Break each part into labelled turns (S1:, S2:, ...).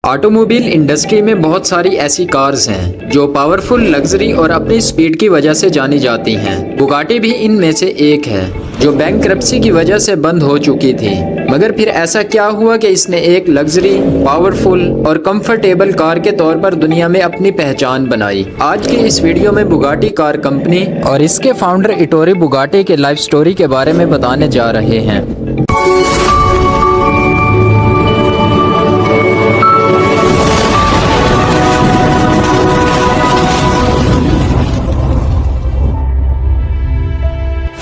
S1: Automobile industry میں بہت ساری ایسی کارز ہیں جو پاورفل، لگژری اور اپنی سپیڈ کی وجہ سے جانی جاتی ہیں۔ بگاٹی بھی ان میں سے ایک ہے جو بینکرپسی کی وجہ سے بند ہو چکی تھی، مگر پھر ایسا کیا ہوا کہ اس نے ایک لگژری، پاورفل اور کمفرٹیبل کار کے طور پر دنیا میں اپنی پہچان بنائی۔ آج کی اس ویڈیو میں بگاٹی کار کمپنی اور اس کے فاؤنڈر ایٹوری بگاٹی کے لائف سٹوری کے بارے میں بتانے جا رہے ہیں۔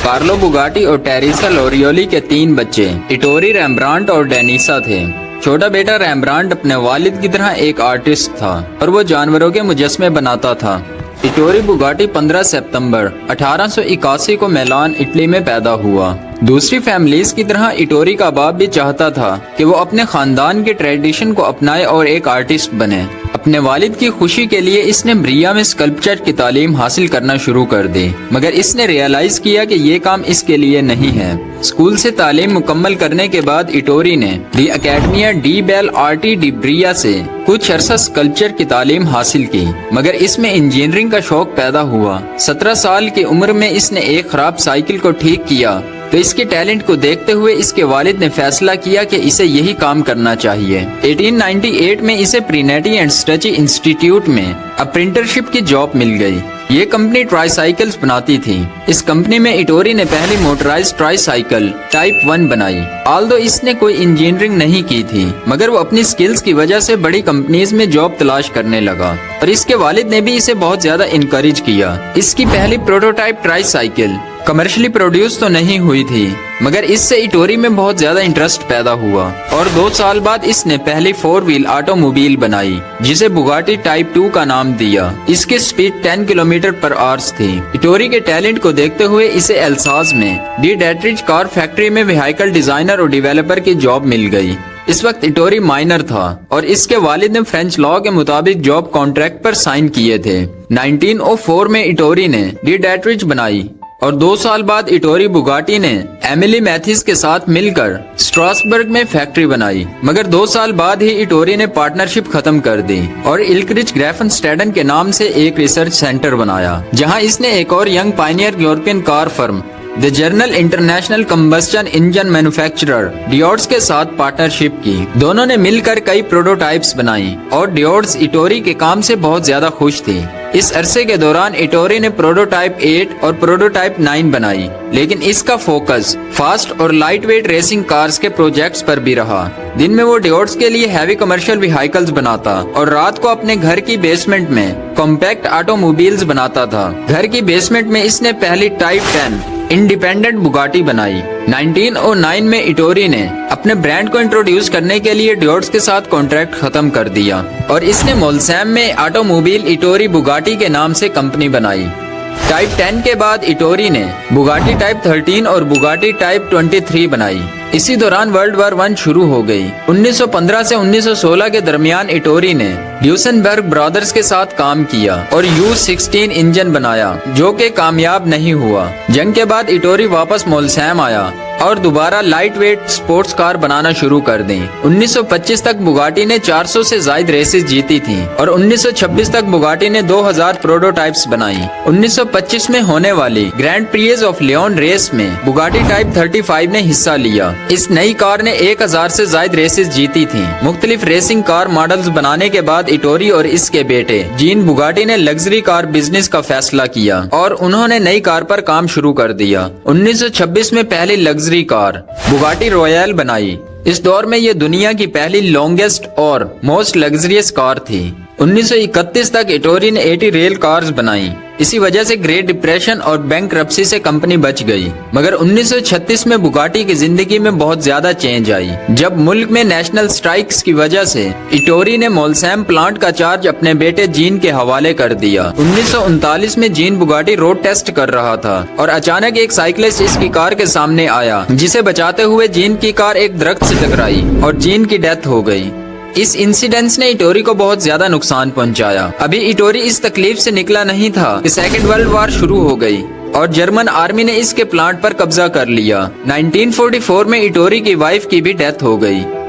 S1: کارلو بگاٹی اور ٹیریسا لوریولی کے 3 بچے ایٹوری، ریمبرانٹ اور ڈینیسا تھے۔ چھوٹا بیٹا ریمبرانٹ اپنے والد کی طرح ایک آرٹسٹ تھا اور وہ جانوروں کے مجسمے بناتا تھا۔ ایٹوری بگاٹی 15 ستمبر 1881 کو میلان، اٹلی میں پیدا ہوا۔ دوسری فیملیز کی طرح ایٹوری کا باپ بھی چاہتا تھا کہ وہ اپنے خاندان کے ٹریڈیشن کو اپنائے اور ایک آرٹسٹ بنے۔ اپنے والد کی خوشی کے لیے اس نے بریا میں اسکلپچر کی تعلیم حاصل کرنا شروع کر دی، مگر اس نے ریئلائز کیا کہ یہ کام اس کے لیے نہیں ہے۔ اسکول سے تعلیم مکمل کرنے کے بعد ایٹوری نے دی اکیڈمیا ڈی بیل آرٹی ڈی بریا سے کچھ عرصہ اسکلپچر کی تعلیم حاصل کی، مگر اس میں انجینئرنگ کا شوق پیدا ہوا۔ 17 سال کی عمر میں اس نے ایک خراب سائیکل کو ٹھیک کیا تو اس کے ٹیلنٹ کو دیکھتے ہوئے اس کے والد نے فیصلہ کیا کہ اسے یہی کام کرنا چاہیے۔ 1898 میں اسے پرینیٹی اینڈ سٹچی انسٹیٹیوٹ میں اپرینٹرشپ کی جاب مل گئی۔ یہ کمپنی ٹرائی سائیکلز بناتی تھی۔ اس کمپنی میں ایٹوری نے پہلی موٹرائز ٹرائی سائیکل ٹائپ 1 بنائی۔ آلدو اس نے کوئی انجینئرنگ نہیں کی تھی، مگر وہ اپنی سکلز کی وجہ سے بڑی کمپنیز میں جاب تلاش کرنے لگا اور اس کے والد نے بھی اسے بہت زیادہ انکریج کیا۔ اس کی پہلی prototype try cycle commercially produce تو نہیں ہوئی تھی، مگر اس سے ایٹوری میں بہت زیادہ انٹرسٹ پیدا ہوا اور 2 سال بعد اس نے پہلی 4 ویل آٹو موبائل بنائی جسے بگاٹی ٹائپ 2 کا نام دیا۔ اس کی سپیڈ 10 کلومیٹر پر آورس تھی۔ ایٹوری کے ٹیلنٹ کو دیکھتے ہوئے اسے ایلساز میں ڈی ڈیٹریج کار فیکٹری میں وہیکل ڈیزائنر اور ڈیویلپر کی جاب مل گئی۔ اس وقت ایٹوری مائنر تھا اور اس کے والد نے فرینچ لاء کے مطابق جاب کانٹریکٹ پر سائن کیے تھے۔ 1904 میں ایٹوری نے ڈی ڈیٹریج بنائی اور 2 سال بعد ایٹوری بگاٹی نے ایملی میتھیز کے ساتھ مل کر اسٹراسبرگ میں فیکٹری بنائی، مگر 2 سال بعد ہی ایٹوری نے پارٹنرشپ ختم کر دی اور الکرچ گریفن سٹیڈن کے نام سے ایک ریسرچ سینٹر بنایا، جہاں اس نے ایک اور ینگ پائنیئر یورپین کار فرم دی جرنل انٹرنیشنل کمبسچن انجن مینوفیکچرر ڈیوڈز کے ساتھ پارٹنرشپ کی۔ دونوں نے مل کر کئی پروٹوٹائپس بنائی اور ڈیوڈز ایٹوری کے کام سے بہت زیادہ خوش تھی۔ اس عرصے کے دوران ایٹوری نے پروٹوٹائپ 8 اور پروٹوٹائپ 9 بنائی، لیکن اس کا فوکس فاسٹ اور لائٹ ویٹ ریسنگ کارز کے پروجیکٹس پر بھی رہا۔ دن میں وہ ڈیوڈز کے لیے ہیوی کمرشل وہیکلز بناتا اور رات کو اپنے گھر کی بیسمنٹ میں کمپیکٹ آٹو موبائلز بناتا تھا۔ گھر کی بیسمنٹ میں اس نے پہلی ٹائپ 10 انڈیپینڈنٹ بگاٹی بنائی۔ 1909 میں ایٹوری نے اپنے برانڈ کو انٹروڈیوس کرنے کے لیے ڈیوڈز کے ساتھ کانٹریکٹ ختم کر دیا اور اس نے مولسیم میں آٹو موبائل ایٹوری بگاٹی کے نام سے کمپنی بنائی۔ ٹائپ 10 کے بعد ایٹوری نے بگاٹی ٹائپ 13 اور بگاٹی ٹائپ 23 بنائی۔ اسی دوران ورلڈ وار 1 شروع ہو گئی۔ 1915 سے 1916 کے درمیان ایٹوری نے ڈیوسنبرگ برادرز کے ساتھ کام کیا اور U16 انجن بنایا جو کہ کامیاب نہیں ہوا۔ جنگ کے بعد ایٹوری واپس مولسیم آیا اور دوبارہ لائٹ ویٹ سپورٹس کار بنانا شروع کر دیں۔ 1925 تک بگاٹی نے 400 سے زائد ریسز جیتی تھیں اور 1926 تک بگاٹی نے 2000 پروٹوٹائپس بنائی۔ 1925 میں ہونے والی grand prix of Lyon race میں بگاٹی ٹائپ 35 نے حصہ لیا۔ اس نئی کار نے 1000 سے زائد ریسز جیتی تھیں۔ مختلف ریسنگ کار ماڈلز بنانے کے بعد ایٹوری اور اس کے بیٹے جین بگاٹی نے لگژری کار بزنس کا فیصلہ کیا اور انہوں نے نئی کار پر کام شروع کر دیا۔ 1926 میں پہلی لگژری کار بگاٹی رویال بنائی۔ اس دور میں یہ دنیا کی پہلی لانگیسٹ اور موسٹ لگژریس کار تھی۔ 1931 تک ایٹوری نے 80 ریل کارز بنائی۔ اسی وجہ سے گریٹ ڈپریشن اور بینکرپسی سے کمپنی بچ گئی، مگر 1936 میں بگاٹی کی زندگی میں بہت زیادہ چینج آئی جب ملک میں نیشنل سٹرائکس کی وجہ سے ایٹوری نے مولسیم پلانٹ کا چارج اپنے بیٹے جین کے حوالے کر دیا۔ 1939 میں جین بگاٹی روڈ ٹیسٹ کر رہا تھا اور اچانک ایک سائیکلسٹ اس کی کار کے سامنے آیا، جسے بچاتے ہوئے جین کی کار ایک درخت سے ٹکرائی اور جین کی ڈیتھ ہو گئی۔ اس انسیڈنس نے ایٹوری کو بہت زیادہ نقصان پہنچایا۔ ابھی ایٹوری اس تکلیف سے نکلا نہیں تھا کہ سیکنڈ ورلڈ وار شروع ہو گئی اور جرمن آرمی نے اس کے پلانٹ پر قبضہ کر لیا۔ 1944 میں ایٹوری کی وائف کی بھی ڈیتھ ہو گئی۔